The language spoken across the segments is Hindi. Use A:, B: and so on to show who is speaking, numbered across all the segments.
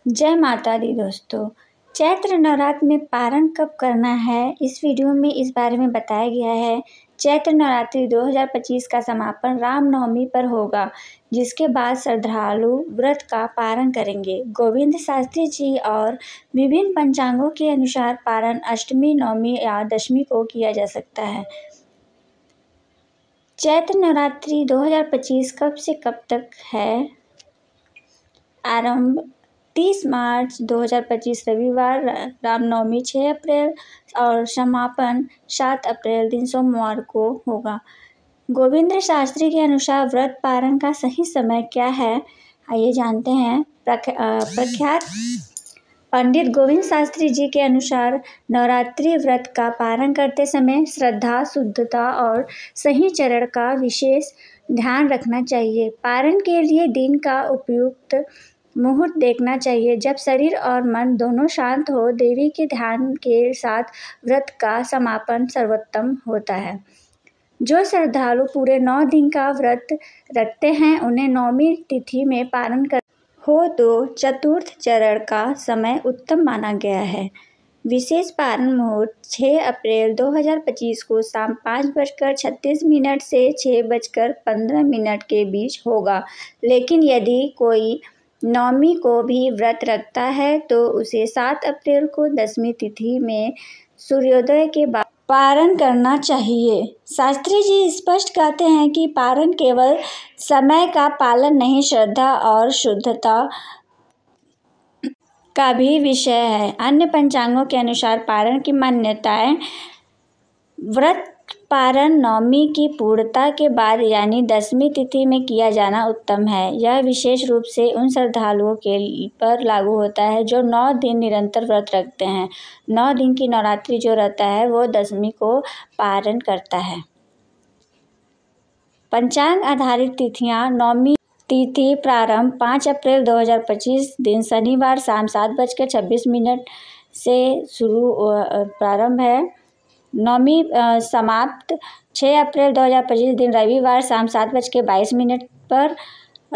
A: जय माता दी दोस्तों। चैत्र नवरात्र में पारण कब करना है, इस वीडियो में इस बारे में बताया गया है। चैत्र नवरात्रि 2025 का समापन रामनवमी पर होगा, जिसके बाद श्रद्धालु व्रत का पारण करेंगे। गोविंद शास्त्री जी और विभिन्न पंचांगों के अनुसार पारण अष्टमी, नवमी या दशमी को किया जा सकता है। चैत्र नवरात्रि 2025 कब से कब तक है? आरंभ 30 मार्च 2025 रविवार रामनवमी 6 अप्रैल और समापन 7 अप्रैल दिन सोमवार को होगा। गोविंद शास्त्री के अनुसार व्रत पारण का सही समय क्या है, आइए जानते हैं। प्रख्यात पंडित गोविंद शास्त्री जी के अनुसार नवरात्रि व्रत का पारण करते समय श्रद्धा, शुद्धता और सही चरण का विशेष ध्यान रखना चाहिए। पारण के लिए दिन का उपयुक्त मुहूर्त देखना चाहिए जब शरीर और मन दोनों शांत हो। देवी के ध्यान के साथ व्रत का समापन सर्वोत्तम होता है। जो श्रद्धालु पूरे 9 दिन का व्रत रखते हैं उन्हें नवमी तिथि में पारण कर हो तो चतुर्थ चरण का समय उत्तम माना गया है। विशेष पारण मुहूर्त 6 अप्रैल 2025 को शाम 5:36 से 6:15 के बीच होगा। लेकिन यदि कोई नवमी को भी व्रत रखता है तो उसे 7 अप्रैल को दशमी तिथि में सूर्योदय के बाद पारण करना चाहिए। शास्त्री जी स्पष्ट कहते हैं कि पारण केवल समय का पालन नहीं, श्रद्धा और शुद्धता का भी विषय है। अन्य पंचांगों के अनुसार पारण की मान्यताएं व्रत पारण नवमी की पूर्णता के बाद यानी दशमी तिथि में किया जाना उत्तम है। यह विशेष रूप से उन श्रद्धालुओं के पर लागू होता है जो 9 दिन निरंतर व्रत रखते हैं। 9 दिन की नवरात्रि जो रहता है वो दशमी को पारण करता है। पंचांग आधारित तिथियां: नवमी तिथि प्रारंभ 5 अप्रैल 2025 दिन शनिवार शाम 7:26 से शुरू प्रारंभ है। नवमी समाप्त 6 अप्रैल 2025 दिन रविवार शाम 7:22 पर।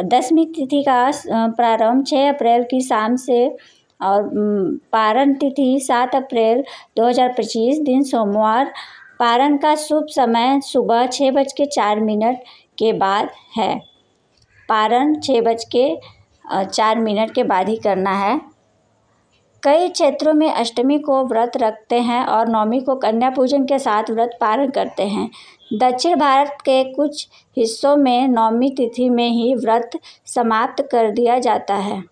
A: दशमी तिथि का प्रारंभ 6 अप्रैल की शाम से और पारण तिथि 7 अप्रैल 2025 दिन सोमवार। पारण का शुभ समय सुबह 6:04 के बाद है। पारण 6:04 के बाद ही करना है। कई क्षेत्रों में अष्टमी को व्रत रखते हैं और नवमी को कन्या पूजन के साथ व्रत पारण करते हैं। दक्षिण भारत के कुछ हिस्सों में नवमी तिथि में ही व्रत समाप्त कर दिया जाता है।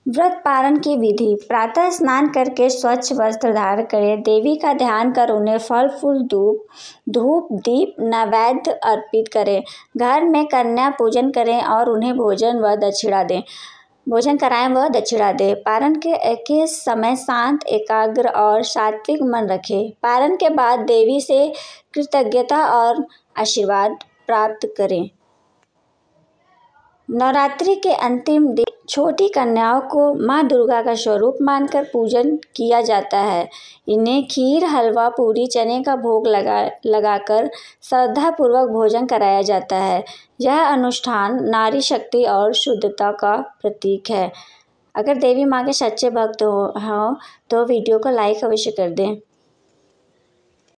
A: व्रत पारण की विधि: प्रातः स्नान करके स्वच्छ वस्त्र धारण करें। देवी का ध्यान कर उन्हें फल फूल धूप दीप नैवेद्य अर्पित करें। घर में कन्या पूजन करें और उन्हें भोजन कराएं व दक्षिणा दें। पारण के समय शांत, एकाग्र और सात्विक मन रखें। पारण के बाद देवी से कृतज्ञता और आशीर्वाद प्राप्त करें। नवरात्रि के अंतिम दिन छोटी कन्याओं को माँ दुर्गा का स्वरूप मानकर पूजन किया जाता है। इन्हें खीर, हलवा, पूरी, चने का भोग लगाकर श्रद्धापूर्वक भोजन कराया जाता है। यह अनुष्ठान नारी शक्ति और शुद्धता का प्रतीक है। अगर देवी माँ के सच्चे भक्त हो तो वीडियो को लाइक अवश्य कर दें।